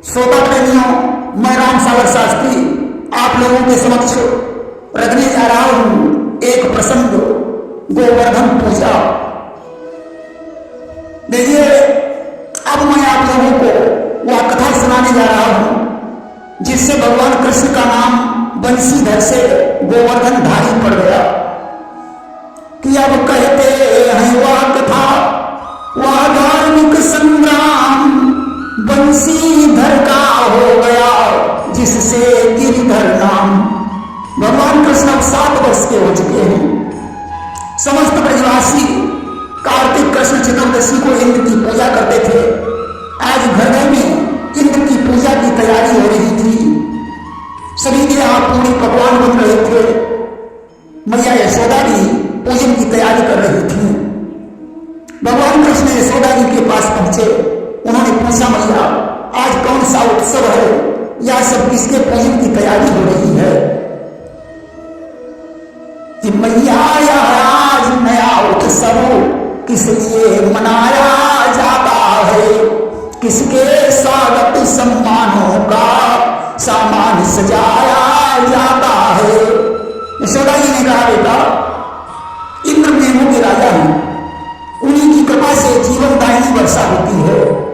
श्रोता प्रेमियों, मैं राम सागर शास्त्री आप लोगों के समक्ष रखने जा रहा हूं एक प्रसंग, गोवर्धन पूजा। देखिए, अब मैं आप लोगों को वह कथा सुनाने जा रहा हूं जिससे भगवान कृष्ण का नाम बंशीधर से गोवर्धन धारी पड़ गया। कि अब कहते हैं वह कथा, वह धार्मिक संग्राम बंशीधर का हो गया जिससे गिरिधर नाम। भगवान कृष्ण अब 7 वर्ष के हो चुके हैं। समस्त ब्रजवासी कार्तिक कृष्ण चतुर्दशी को इंद्र की पूजा करते थे। आज घर घर में इंद्र की पूजा की तैयारी हो रही थी। सभी के यहाँ पूरी पकवान बन रहे थे। मैया यशोदा भी पूजन की तैयारी कर रही थी। भगवान कृष्ण यशोदा जी के पास पहुंचे। उन्होंने पूछा, मैया आज कौन सा उत्सव है या सब किसके पूजन की तैयारी हो रही है? कि मैया आज नया उत्सव किस लिए मनाया जाता है, किसके स्वागत सम्मानों का सामान सजाया जाता है। यशोदा जी ने कहा, बेटा इंद्र मेघों के राजा हैं, उन्हीं की कृपा से जीवनदायिनी वर्षा होती है।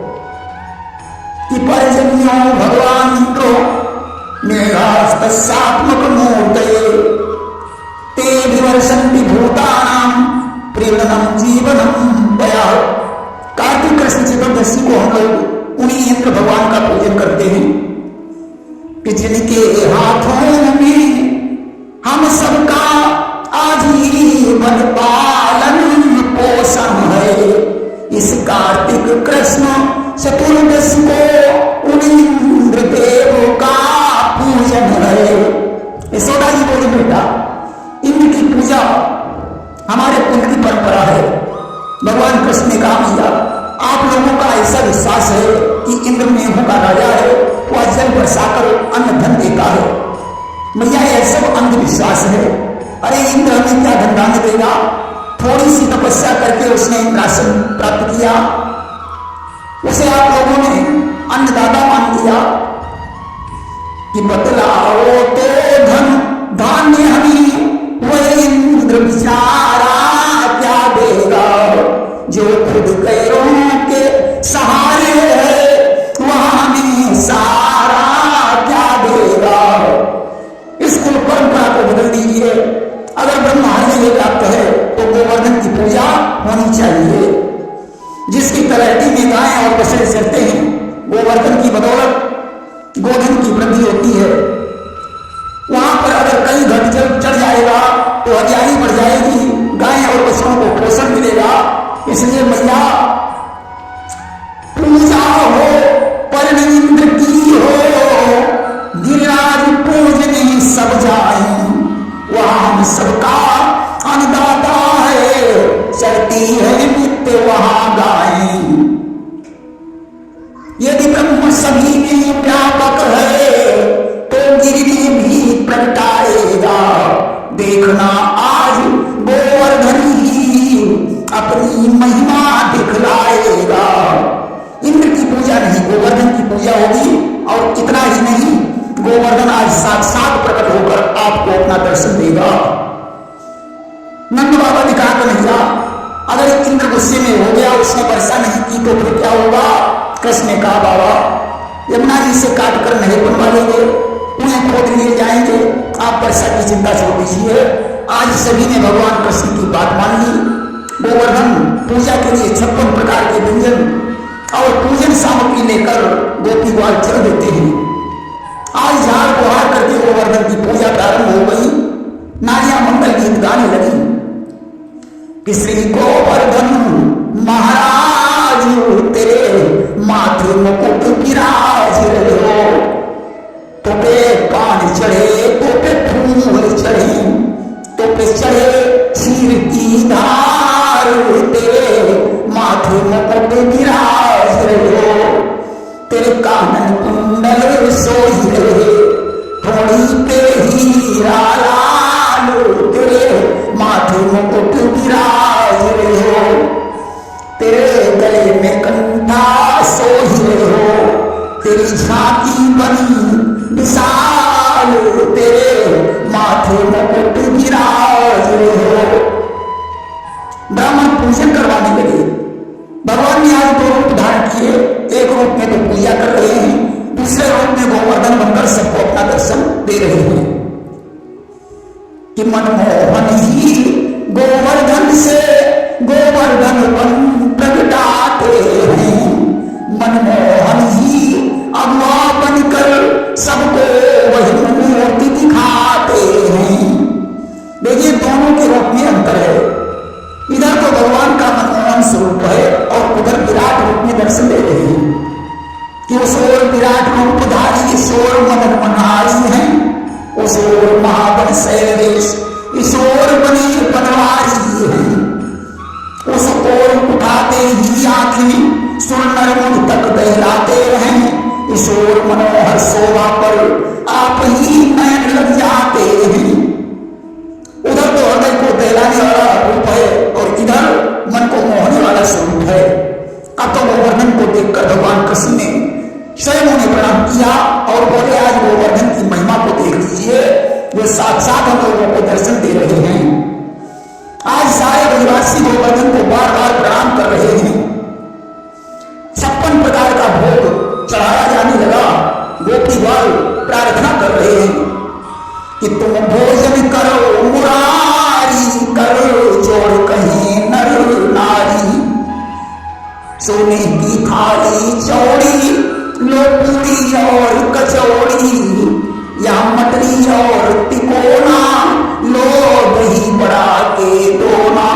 कि पर्जन्यो भगवान इंद्रो मेघास्तस्यात्मक मूर्तये ते विवर्षन्ति भूतानां प्रीणनम जीवनम दया। कार्तिक कृष्ण चतुर्दशी को हम लोग उन्हीं इंद्र भगवान का पूजन करते हैं कि जिनके हाथों में हम सबका आजीवन पालन पोषण है। इस कार्तिक कृष्ण चतुर्दशी को उन इंद्र देव का पूजन है। यशोदा जी बोली, बेटा इंद्र की पूजा हमारे कुल की परंपरा है। भगवान कृष्ण ने कहा, मैया आप लोगों का ऐसा विश्वास है कि इंद्र मेघों का राजा है, वह जल बरसाकर अन्न धन देता है। मैया यह सब अंधविश्वास है। अरे इंद्र हमें क्या धन दान देगा? थोड़ी सी तपस्या करके उसने इंद्रासन प्राप्त किया, उसे आप लोगों ने अन्नदाता मान लिया। कि बतलाओ तो धन धान्य हमें वह इंद्र बेचारा क्या देगा, जो खुद पैरों के सहारे है वह हमें सारा क्या देगा। इस कुल परंपरा को बदल दीजिए। अगर ब्रह्मांड में प्राप्त है तो गोवर्धन की पूजा होनी चाहिए। जिसकी तलहटी में गायें और बछड़े चरते हैं, गोवर्धन की बदौलत गोधन की वृद्धि होती है। वहां पर अगर कहीं घट चढ़ जाएगा तो हरियाली बढ़ जाएगी, गायें और बछड़ों को पोषण मिलेगा। इसलिए मैया पूजा हो पर इंद्र की हो, गिरिराज पूजने सब जाए, वहां हम सबका अन्नदाता है, चलती है नित्य वहां गायें। यदि ब्रह्म सभी में व्यापक है तो गिरि भी प्रगटाएगा। देखना आज गोवर्धन ही अपनी महिमा दिखलाएगा। इंद्र की पूजा नहीं, गोवर्धन की पूजा होगी। और इतना ही नहीं, गोवर्धन आज साक्षात प्रकट होकर आपको अपना दर्शन देगा। नंद बाबा ने कहा, कन्हैया अगर इंद्र गुस्से में हो गया, उसने वर्षा नहीं की तो फिर क्या होगा? कृष्ण ने कहा, बाबा यमुना जी से काट कर नहर बनवा लेंगे, उन्हें खोद लिए जाएंगे, आप वर्षा की चिंता छोड़ दीजिए। आज सभी ने भगवान कृष्ण की बात मान ली। गोवर्धन पूजा के लिए 56 प्रकार के व्यंजन और पूजन सामग्री लेकर गोपी ग्वाल चल देते हैं। आज झाड़ बुहार करके गोवर्धन की पूजा प्रारंभ हो गई। नारियां मंगल गीत गाने लगी कि श्री गोवर्धन महाराज तेरे माथे मुकुट विराज रहे हो, तो पे पान चढ़े, तो पे फूल चढ़े, तो पे चढ़े क्षीर की धार, तेरे माथे मुकुट विराज रहे हो, तेरे कानन कुंडल सोई रहे, थोड़ी पे हीरा लाल, तेरे माथे मुकुट विराज रहे हो, तेरे गले में कंठा सोई रहे हो, तेरी झांकी बनी विशाल, तेरे माथे मुकुट विराज हो। ब्राह्मण पूजन करवाने लगे। भगवान ने आज दो रूप धारण किए, एक रूप में तो पूजा कर रहे हैं, दूसरे रूप में गोवर्धन बनकर सबको अपना दर्शन दे रहे हैं कि मनमोहन ही गोवर्धन से गोवर्धन बन प्रगटाते हैं, मनमोहन ही अगवा बनकर सबको वही मूर्ति दिखाते हैं। देखिए दोनों के रूप में अंतर है। इधर तो भगवान का मनमोहन स्वरूप है और उधर विराट रूप में दर्शन दे रहे हैं कि उस ओर विराट रूपधारी इस ओर मदन मनहारी है, उस ओर महाबल शैलेश इस ओर बनी बनवारी है, उस ओर उठाते ही आंखें सुनर मुझ तक दहलाते हैं, इस ओर मनोहर शोभा पर आप ही नैन लग जाते हैं। उधर तो हृदय को दहलाने वाला रूप है और इधर मन को मोहने वाला स्वरूप है। अब तो गोवर्धन को देखकर भगवान कृष्ण ने स्वयं उन्हें प्रणाम किया और बोले आज गोवर्धन की महिमा को देख लीजिए, वे साक्षात हम लोगों को दर्शन दे रहे हैं। आज सारे ब्रजवासी गोवर्धन को बार बार प्रणाम कर रहे हैं। 56 प्रकार का भोग चढ़ाया जाने लगा। गोपीवाल प्रार्थना कर रहे हैं कि तुम भोजन करो मुरारी, करो जोड़ कहीं नर नारी, सोने की थाली चौड़ी लो पूरी और कचौड़ी, या मटरी और तिकोना लो दही बड़ा के दोना,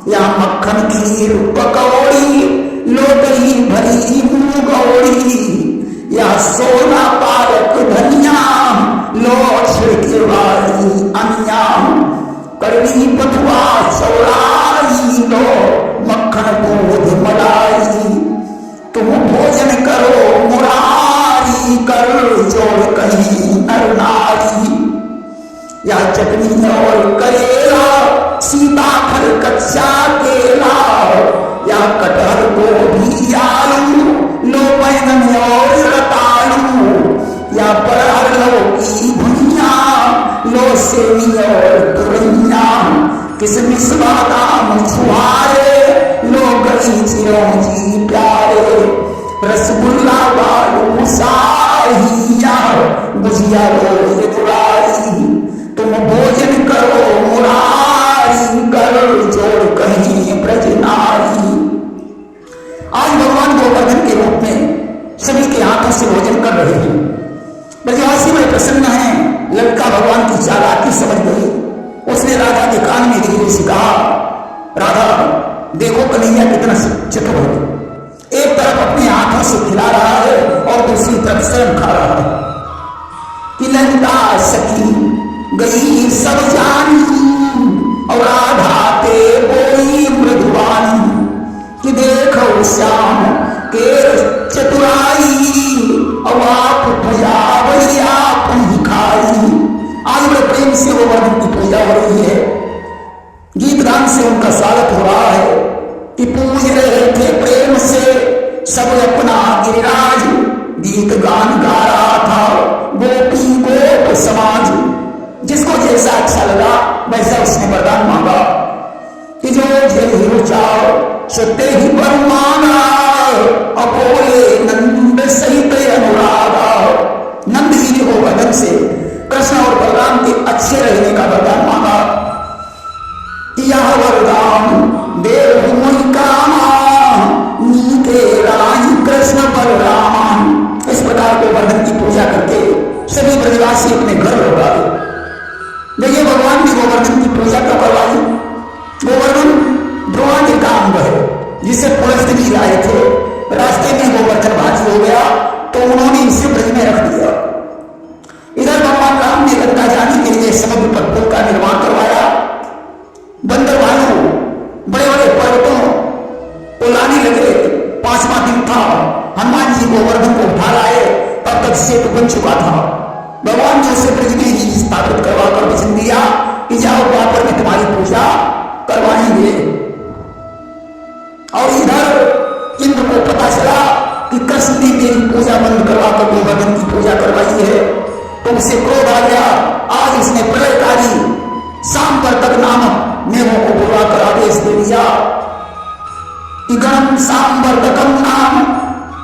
या मक्खन खीर पकौड़ी लो दही भरी मुगौड़ी, या सोना पालक धनिया लो छिड़के वाली अनिया, कड़वी पटुआ चौड़ाई लो मक्खन दूध मलाई, तुम भोजन करो मुरारी, कर जोड़ कहीं नर नारी, या चटनी और करेला सीताफल कच्चा केला, या कटहल गोभी आलू लो बैंगन और रतालू, या बरहर लौकी भुनिया लो सेवी और तुरैया, किसमिस बादाम छुहारे लो गई चिरौंजी प्यारे, रसगुल्ला बालू शाहिया गुजिया लो तुराई, तुम भोजन करो मुरारी, करो जोड़ कहीं ब्रज नारी। आज भगवान गोवर्धन के रूप में सभी के हाथों से भोजन कर रहे हैं। ब्रजवासी बड़े प्रसन्न हैं। लड़का भगवान की चालाकी समझ गई। उसने राधा के कान में धीरे से कहा, राधा देखो कन्हैया कितना चतुर है, एक तरफ अपने हाथों से खिला रहा है और दूसरी तरफ स्वयं खा रहा है। कि लंका सखी गई सब जानी और राधा ते बोई मृदुवानी, कि देखो श्याम के चतुराई और आप पूजा वही आप ही खाई। आज बड़े प्रेम से गोवर्धन की पूजा हो रही है। गीत गान से उनका स्वागत हो रहा है कि पूज रहे थे प्रेम से सब अपना गिरिराज, गीत गान गा रहा था गोपी गोप समाज। जिसको जैसा अच्छा लगा वैसा उसने वरदान मांगा कि जो जे चाहो सत्य ही पर मांगा, अपोले नंद सहित अनुरागा। नंद जी ने गोवर्धन से कृष्ण और बलराम के अच्छे रहने का वरदान मांगा कि यह वरदान देव मुनि कामा, नीके रानी कृष्ण बलराम। इस प्रकार गोवर्धन की पूजा करके सभी ब्रजवासी अपने घर लौट आए। देखिए भगवान ने गोवर्धन की पूजा कब करवाई। गोवर्धन द्रोणादि का अंग है जिसे पुलस्त्य लाए थे। रास्ते में गोवर्धन भाजी हो गया तो उन्होंने इसे ब्रज में रख दिया। इधर भगवान राम ने लंका जाने के लिए समुद्र पर पुल का निर्माण करवाया। बंदर भाइयों बड़े बड़े पर्वतों को लाने लगे। 5वां दिन था, हनुमान जी गोवर्धन को उठा लाए, तब तक सेतु बन चुका था। भगवान ने उसे ब्रज में ही स्थापित करवाकर वचन दिया कि जाओ द्वापर में तुम्हारी पूजा करवाएंगे। और इधर इंद्र को पता चला कि कृष्ण ने मेरी पूजा बंद करवा कर गोवर्धन की पूजा करवाई है, तो उसे क्रोध आ गया। आज इसने प्रलयकारी सांवर्तक नामक मेघों को बुलाकर आदेश दे दिया कि गणम सांवर्तकम नाम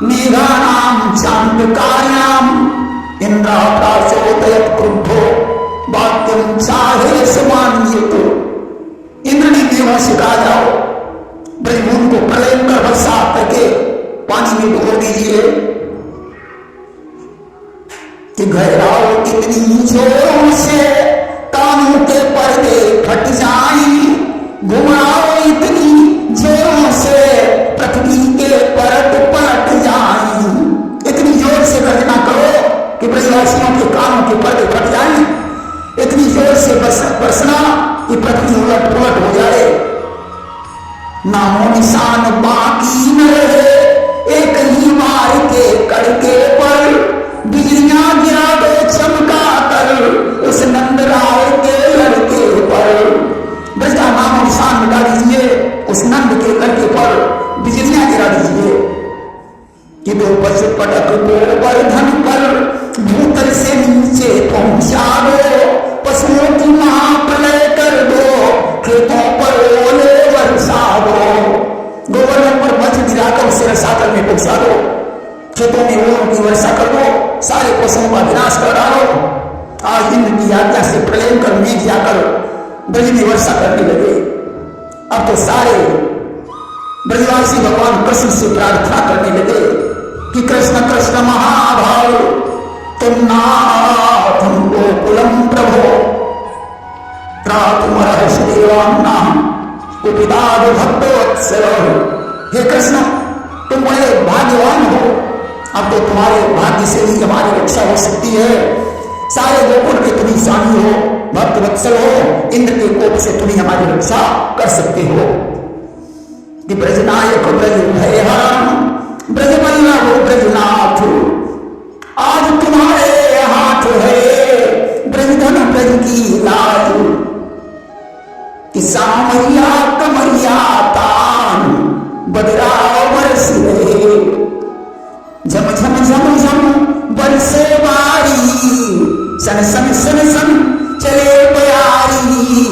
मेघानाम चांद्रकार्याम इंद्राकाशोदयत क्रुद्धो वाक्यम चाहे समान्यत। इंद्र ने मेघों से कहा, जाओ ब्रह्मून को प्रलयंकर वर्षा करके पानी में डुबो दीजिए कि घहराओ इतनी जोरों से कानों के पर्दे फट जाएं, घुमाओ इतनी जोरों से पृथ्वी के परत पलट जाएं। इतनी जोर से गर्जना करो कि ब्रजवासियों के कानों के पर्दे फट जाएं, इतनी जोर से बरसना कि पृथ्वी उलट पुलट हो जाए, नामो निशान बाकी न रहे, एक ही मार के कड़के पर बिजलियां गिरा दो चमका कर उस नंदराय के लड़के पर। ब्रज का नाम निशान मिटा दीजिए, उस नंद के लड़के पर बिजलियां गिरा दीजिए कि दो पशु पटक गोवर्धन पर भूतल से नीचे पहुंचा दो, पशुओं की महाप्रलय कर दो, खेतों पर ओले वर्षा दो। गोवर्धन पर वज्र गिराकर उसे रसातल में पहुंचा दो, खेतों में ओलों की वर्षा कर दो, सारे पशुओं का विनाश कर डालो। आज इंद्र की आज्ञा से प्रलय कर मेघ जाकर ब्रज में वर्षा करने लगे। अब तो सारे ब्रजवासी भगवान कृष्ण से प्रार्थना करने लगे कि कृष्ण कृष्ण महाभाव तुम नाथम गोकुलम प्रभो त्रातुमर्हसदेवान्ना कुपिताद भक्तवत्सल। हे कृष्ण, तुम बड़े भाग्यवान हो, अब तो तुम्हारे भाग्य से ही हमारी रक्षा हो सकती है। सारे गोकुल के तुम स्वामी हो, भक्त वत्सल हो, इंद्र के कोप से तुम हमारी रक्षा कर सकते हो। कि ब्रजनायक ब्रज भयहरण ब्रजवल्लभ ब्रजनाथ, आज तुम्हारे हाथ है ब्रजधन ब्रज की लाज। कि सामरिया कमरिया तान बदरा बरस रहे, झम झम झम झम बरसे बारी, सन सन सन सन चले प्यारी,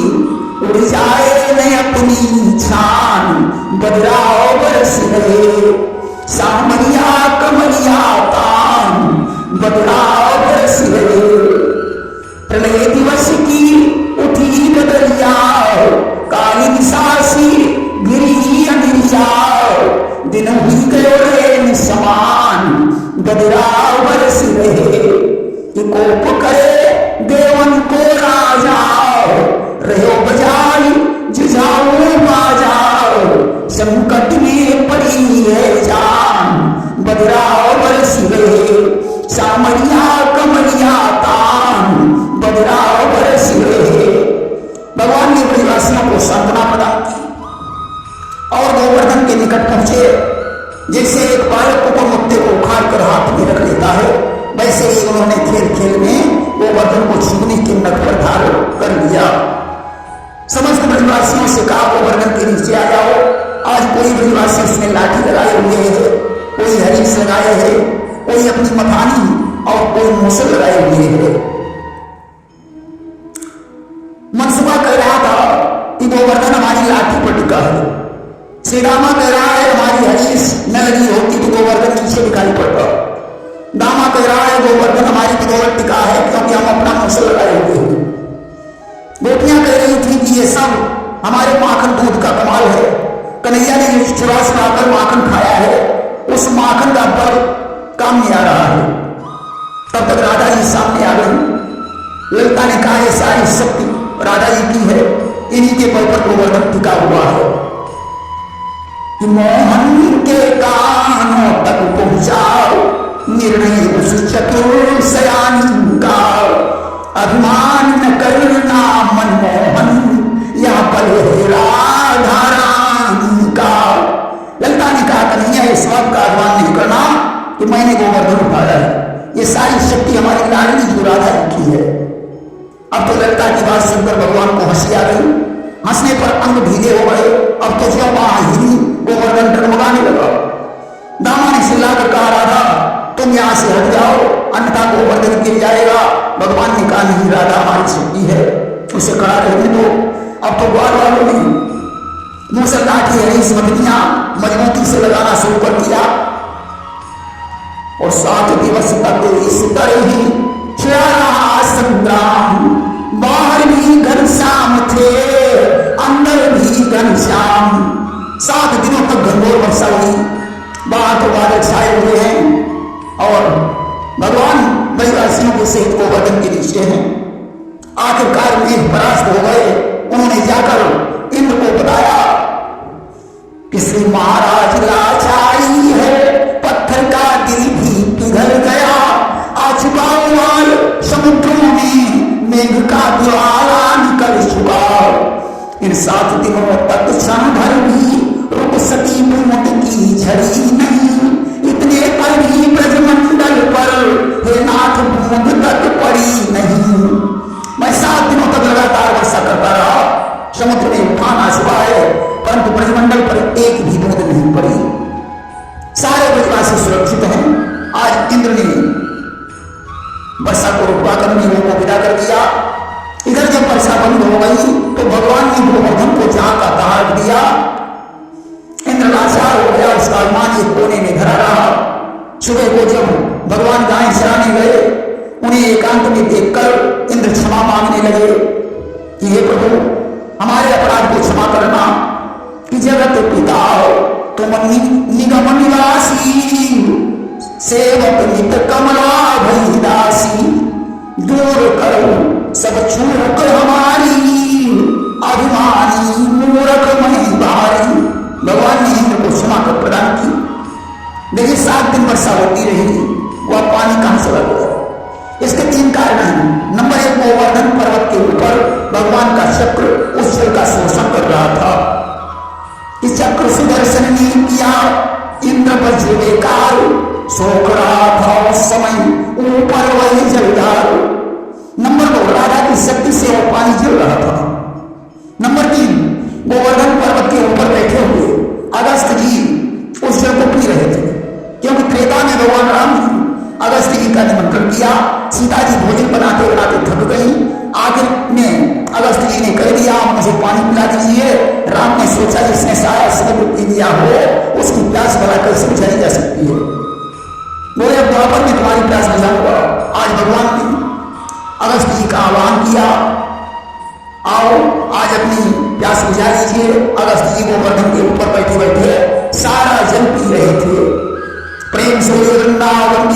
उड़ जाए न अपनी छान बदराव बरस रहे। सामरिया कमरिया तान बदराव बरस रहे। प्रलय दिवस की उठी बदलिया, काली सासी गिरी अंधिरिया, दिन हुई गयो रेन समान बदराव बरस रहे। कोप करे देवन को राजा, रहो बजाई जुझाओ बाजाओ, संकट में पड़ी है जान बदराव बरस रहे। सामरिया कमरिया तान बदराव बरस रहे। भगवान ने ब्रजवासियों को सांत्वना प्रदान की और गोवर्धन के निकट पहुंचे। जैसे एक बालक उपमुक्ते को उखाड़ कर हाथ में रख लेता है, वैसे ही उन्होंने खेल खेल में गोवर्धन को छीनने के नख पर धारण कर लिया। समस्त ब्रजवासियों से कहा, गोवर्धन के नीचे आ जाओ। आज कोई ब्रजवासी उसने लाठी लगाए हुए है, कोई हरीश लगाए है, कोई अपनी मथानी और कोई मूसल लगाए हुए है। मनसुबा कह रहा था कि गोवर्धन हमारी लाठी पर टिका है, श्री रामा कह रहा है हमारी हरीश न लगी होती तो गोवर्धन नीचे दिखाई पड़ता। दामा कह रहा है गोवर्धन हमारी बदौलत टिका है क्योंकि हम अपना मूसल लगाए हुए हैं। गोपियां कह रही थी कि ये सब हमारे माखन दूध का कमाल है, कन्हैया ने जो चुरास खाकर माखन खाया है उस माखन का बल काम नहीं आ रहा है। तब तक राधा जी सामने आ गई। ललिता ने कहा, ये सारी शक्ति राधा जी की है, इन्हीं के बल पर गोवर्धन टिका हुआ है। कि मोहन के कानों तक पहुंचाओ निर्णय उस चतुर सयानी का, अभिमान न करना मनमोहन या पल राधा रानी का। ललिता ने कहा, कन्हैया इस बात का अभिमान नहीं करना कि मैंने गोवर्धन उठाया है, ये सारी शक्ति हमारी लाडली जो राधा की है। अब तो ललिता की बात सुनकर भगवान को हंसी आ गई, हंसने पर अंग भीगे हो गए। अब तो जब वहां हिरी गोवर्धन डगमगाने लगा। दामा ने चिल्लाकर कहा राधा तुम यहां से हट जाओ अन्यथा गोवर्धन गिर जाएगा। भगवान ने कहा नहीं राधा हमारी छुट्टी है, उसे खड़ा रहने दो। अब तो ग्वाल वालों ने मूसल लाठी है इस मदनिया मजबूती से लगाना शुरू कर दिया और 7 दिवस तक इस तरह ही चला संग्राम। बाहर भी घनश्याम थे अंदर भी घनश्याम। 7 दिनों तक घनघोर वर्षा हुई, बाहर तो बादल छाए हुए हैं और भगवान ब्रजवासियों के सहित गोवर्धन के नीचे हैं। आखिरकार मेघ परास्त हो गए। उन्होंने जाकर इंद्र को बताया कि श्री महाराज लाचारी है, पत्थर का दिल भी पिघल गया। आज बाल समुद्रों में मेघ का ज्वाला निकल चुका। इन 7 दिनों तक क्षण भर भी रुक सकी मुंड की झड़ी नहीं। इतने पर भी ब्रजमंडल पर हे नाथ बूंद तक पड़ी नहीं। मैं 7 दिनों तक लगातार वर्षा करता रहा, समुद्र में उफान आ चुका है परंतु ब्रजमंडल पर एक भी बूंद नहीं पड़ी। सारे ब्रजवासी सुरक्षित हैं। आज इंद्र ने वर्षा को रुकवाकर मेघों को विदा कर दिया। इधर जब वर्षा बंद हो गई तो भगवान ने गोवर्धन को जहां का तहां रख दिया। इंद्र लाचार हो गया, उसका अभिमान एक कोने में धरा रहा। सुबह को जब भगवान गाय चराने गए उन्हें एकांत में देखकर इंद्र क्षमा मांगने लगे कि हे प्रभु हमारे अपराध को क्षमा करना कि जगत पिता तुम निगम निवासी सेवक नित कमला भैदासी। दूर करो सब चूक हमारी अभिमानी मूर्ख मही भारी। भगवान ने इंद्र को क्षमा कर प्रदान की। देखिए 7 दिन वर्षा होती रही, वह पानी कहां से लगा? इसके 3 कारण हैं। नंबर 1 गोवर्धन पर्वत के ऊपर भगवान का चक्र उस जल का शोषण कर रहा था। इस चक्र सुदर्शन ने किया इंद्र पर जो बेकार सोख रहा था उस समय ऊपर वही जलदार। नंबर 2 राधा की शक्ति से वह पानी जल रहा था। नंबर 3 गोवर्धन पर्वत के ऊपर बैठे हुए अगस्त जी उस जल को पी रहे थे, क्योंकि त्रेता में भगवान राम ने अगस्त जी का निमंत्रण किया। सीता जी भोजन बनाते बनाते थक गई। आखिर में अगस्त जी ने कह दिया मुझे पानी पिला दीजिए। राम ने सोचा जिसने सारा समुद्र पी लिया हो उसकी प्यास भला कैसे बुझाई जा सकती है। बोले अब द्वापर में तुम्हारी प्यास बुझाऊंगा। आज भगवान ने अगस्त जी का आह्वान किया, आओ आज अपनी प्यास बुझा लीजिए। अगस्त जी गोवर्धन के ऊपर बैठे बैठे सारा जल पी रहे थे। प्रेम से वृंदावन